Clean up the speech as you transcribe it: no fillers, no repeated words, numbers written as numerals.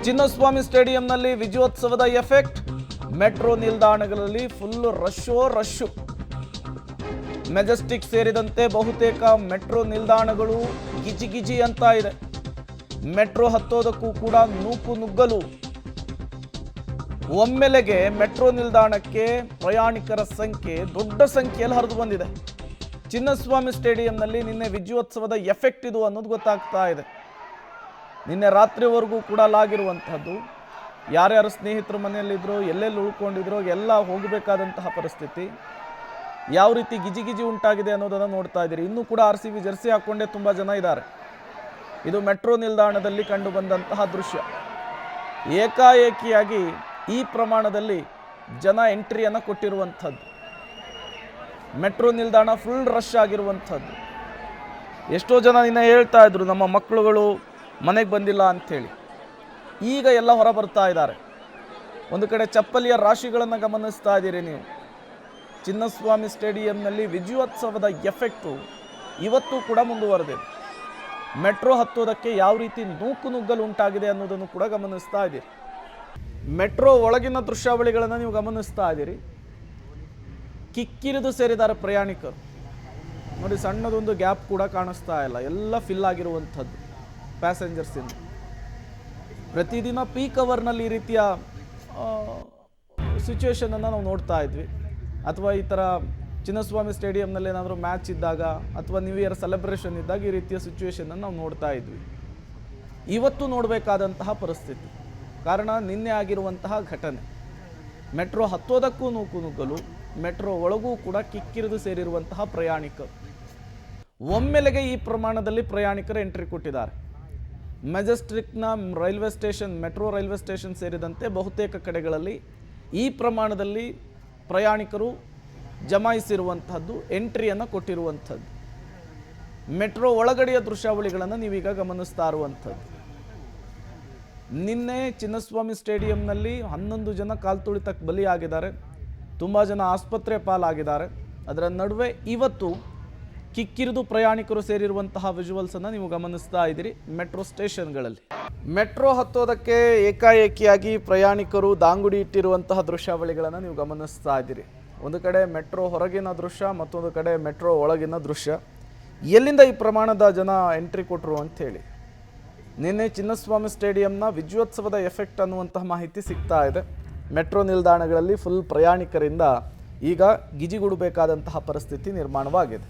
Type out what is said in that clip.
Chinnaswamy ಸ್ಟೇಡಿಯಂನಲ್ಲಿ ವಿಜಯೋತ್ಸವದ effect. Metro ನಿಲ್ದಾಣಗಳಲ್ಲಿ full rush. Majestic ಸೇರಿದಂತೆ ಬಹುತೇಕ ಮೆಟ್ರೋ ನಿಲ್ದಾಣಗಳು ಗಿಜಿ ಅಂತ ಇದೆ. ಮೆಟ್ರೋ ಹತ್ತೋದಕ್ಕೂ ಕೂಡ ನುಗ್ಗಲು. ಒಮ್ಮೆಲೆಗೆ ಮೆಟ್ರೋ ನಿಲ್ದಾಣಕ್ಕೆ ಪ್ರಯಾಣಿಕರ ಸಂಖ್ಯೆ ದೊಡ್ಡ ಸಂಖ್ಯೆಯಲ್ಲಿ ಹರಿದು ಬಂದಿದೆ. ಚಿನ್ನಸ್ವಾಮಿ ಸ್ಟೇಡಿಯಂನಲ್ಲಿ ನಿನ್ನೆ ವಿಜಯೋತ್ಸವದ ಎಫೆಕ್ಟ್ ಇದು ಅನ್ನೋದು ಗೊತ್ತಾಗ್ತಾ ಇದೆ. ನಿನ್ನೆ ರಾತ್ರಿವರೆಗೂ ಕೂಡ ಲಾಗಿರುವಂಥದ್ದು. ಯಾರ್ಯಾರು ಸ್ನೇಹಿತರ ಮನೆಯಲ್ಲಿದ್ರೋ, ಎಲ್ಲೆಲ್ಲಿ ಉಳ್ಕೊಂಡಿದ್ರೋ ಎಲ್ಲ ಹೋಗಬೇಕಾದಂತಹ ಪರಿಸ್ಥಿತಿ. ಯಾವ ರೀತಿ ಗಿಜಿ ಉಂಟಾಗಿದೆ ಅನ್ನೋದನ್ನು ನೋಡ್ತಾ ಇದ್ದೀರಿ. ಇನ್ನೂ ಕೂಡ RCB ಜರ್ಸಿ ಹಾಕ್ಕೊಂಡೇ ತುಂಬ ಜನ ಇದ್ದಾರೆ. ಇದು ಮೆಟ್ರೋ ನಿಲ್ದಾಣದಲ್ಲಿ ಕಂಡು ಬಂದಂತಹ ದೃಶ್ಯ. ಏಕಾಏಕಿಯಾಗಿ ಈ ಪ್ರಮಾಣದಲ್ಲಿ ಜನ ಎಂಟ್ರಿಯನ್ನು ಕೊಟ್ಟಿರುವಂಥದ್ದು. ಮೆಟ್ರೋ ನಿಲ್ದಾಣ ಫುಲ್ ರಶ್ ಆಗಿರುವಂಥದ್ದು. ಎಷ್ಟೋ ಜನ ನಿನ್ನೆ ಹೇಳ್ತಾ ಇದ್ರು ನಮ್ಮ ಮಕ್ಕಳುಗಳು ಮನೆಗೆ ಬಂದಿಲ್ಲ ಅಂಥೇಳಿ. ಈಗ ಎಲ್ಲ ಹೊರ ಬರ್ತಾ ಇದ್ದಾರೆ. ಒಂದು ಕಡೆ ಚಪ್ಪಲಿಯ ರಾಶಿಗಳನ್ನು ಗಮನಿಸ್ತಾ ಇದ್ದೀರಿ ನೀವು. ಚಿನ್ನಸ್ವಾಮಿ ಸ್ಟೇಡಿಯಂನಲ್ಲಿ ವಿಜಯೋತ್ಸವದ ಎಫೆಕ್ಟು ಇವತ್ತು ಕೂಡ ಮುಂದುವರೆದಿದೆ. ಮೆಟ್ರೋ ಹತ್ತೋದಕ್ಕೆ ಯಾವ ರೀತಿ ನುಗ್ಗಲು ಉಂಟಾಗಿದೆ ಅನ್ನೋದನ್ನು ಕೂಡ ಗಮನಿಸ್ತಾ ಇದ್ದೀರಿ. ಮೆಟ್ರೋ ಒಳಗಿನ ದೃಶ್ಯಾವಳಿಗಳನ್ನು ನೀವು ಗಮನಿಸ್ತಾ ಇದ್ದೀರಿ. ಕಿಕ್ಕಿರಿದು ಸೇರಿದ್ದಾರೆ ಪ್ರಯಾಣಿಕರು. ನೋಡಿ, ಸಣ್ಣದೊಂದು ಗ್ಯಾಪ್ ಕೂಡ ಕಾಣಿಸ್ತಾ ಇಲ್ಲ. ಎಲ್ಲ ಫಿಲ್ ಆಗಿರುವಂಥದ್ದು ಪ್ಯಾಸೆಂಜರ್ಸಿಂದ. ಪ್ರತಿದಿನ ಪೀಕ್ ಅವರ್ನಲ್ಲಿ ಈ ರೀತಿಯ ಸಿಚುವೇಶನನ್ನು ನಾವು ನೋಡ್ತಾ ಇದ್ವಿ. ಅಥವಾ ಈ ಥರ ಚಿನ್ನಸ್ವಾಮಿ ಸ್ಟೇಡಿಯಂನಲ್ಲಿ ಏನಾದರೂ ಮ್ಯಾಚ್ ಇದ್ದಾಗ ಅಥವಾ ನ್ಯೂ ಇಯರ್ ಸೆಲೆಬ್ರೇಷನ್ ಇದ್ದಾಗ ಈ ರೀತಿಯ ಸಿಚುವೇಶನನ್ನು ನಾವು ನೋಡ್ತಾ ಇದ್ವಿ. ಇವತ್ತು ನೋಡಬೇಕಾದಂತಹ ಪರಿಸ್ಥಿತಿ. ಕಾರಣ ನಿನ್ನೆ ಆಗಿರುವಂತಹ ಘಟನೆ. ಮೆಟ್ರೋ ಹತ್ತೋದಕ್ಕೂ ನುಗ್ಗಲು, ಮೆಟ್ರೋ ಒಳಗೂ ಕೂಡ ಕಿಕ್ಕಿರಿದು ಸೇರಿರುವಂತಹ ಪ್ರಯಾಣಿಕರು. ಒಮ್ಮೆಲೆಗೆ ಈ ಪ್ರಮಾಣದಲ್ಲಿ ಪ್ರಯಾಣಿಕರು ಎಂಟ್ರಿ ಕೊಟ್ಟಿದ್ದಾರೆ. ಮೆಜೆಸ್ಟಿಕ್ನ railway station, metro railway station ಸೇರಿದಂತೆ ಬಹುತೇಕ ಕಡೆಗಳಲ್ಲಿ ಈ ಪ್ರಮಾಣದಲ್ಲಿ ಪ್ರಯಾಣಿಕರು ಜಮಾಯಿಸಿರುವಂಥದ್ದು, ಎಂಟ್ರಿಯನ್ನು ಕೊಟ್ಟಿರುವಂಥದ್ದು. ಮೆಟ್ರೋ ಒಳಗಡೆಯ ದೃಶ್ಯಾವಳಿಗಳನ್ನು ನೀವೀಗ ಗಮನಿಸ್ತಾ ಇರುವಂಥದ್ದು. ನಿನ್ನೆ ಚಿನ್ನಸ್ವಾಮಿ ಸ್ಟೇಡಿಯಂನಲ್ಲಿ 11 ಜನ ಕಾಲ್ತುಳಿತಕ್ಕೆ ಬಲಿಯಾಗಿದ್ದಾರೆ. ತುಂಬ ಜನ ಆಸ್ಪತ್ರೆ ಪಾಲಾಗಿದ್ದಾರೆ. ಅದರ ನಡುವೆ ಇವತ್ತು ಕಿಕ್ಕಿರಿದು ಪ್ರಯಾಣಿಕರು ಸೇರಿರುವಂತಹ ವಿಜುವಲ್ಸನ್ನು ನೀವು ಗಮನಿಸ್ತಾ ಇದ್ದೀರಿ ಮೆಟ್ರೋ ಸ್ಟೇಷನ್ಗಳಲ್ಲಿ. ಮೆಟ್ರೋ ಹತ್ತೋದಕ್ಕೆ ಏಕಾಏಕಿಯಾಗಿ ಪ್ರಯಾಣಿಕರು ದಾಂಗುಡಿ ಇಟ್ಟಿರುವಂತಹ ದೃಶ್ಯಾವಳಿಗಳನ್ನು ನೀವು ಗಮನಿಸ್ತಾ ಇದ್ದೀರಿ. ಒಂದು ಕಡೆ ಮೆಟ್ರೋ ಹೊರಗಿನ ದೃಶ್ಯ, ಮತ್ತೊಂದು ಕಡೆ ಮೆಟ್ರೋ ಒಳಗಿನ ದೃಶ್ಯ. ಎಲ್ಲಿಂದ ಈ ಪ್ರಮಾಣದ ಜನ ಎಂಟ್ರಿ ಕೊಟ್ಟರು ಅಂಥೇಳಿ ನಿನ್ನೆ ಚಿನ್ನಸ್ವಾಮಿ ಸ್ಟೇಡಿಯಂನ ವಿಜಯೋತ್ಸವದ ಎಫೆಕ್ಟ್ ಅನ್ನುವಂತಹ ಮಾಹಿತಿ ಸಿಗ್ತಾ ಇದೆ. ಮೆಟ್ರೋ ನಿಲ್ದಾಣಗಳಲ್ಲಿ ಫುಲ್ ಪ್ರಯಾಣಿಕರಿಂದ ಈಗ ಗಿಜಿಗುಡಬೇಕಾದಂತಹ ಪರಿಸ್ಥಿತಿ ನಿರ್ಮಾಣವಾಗಿದೆ.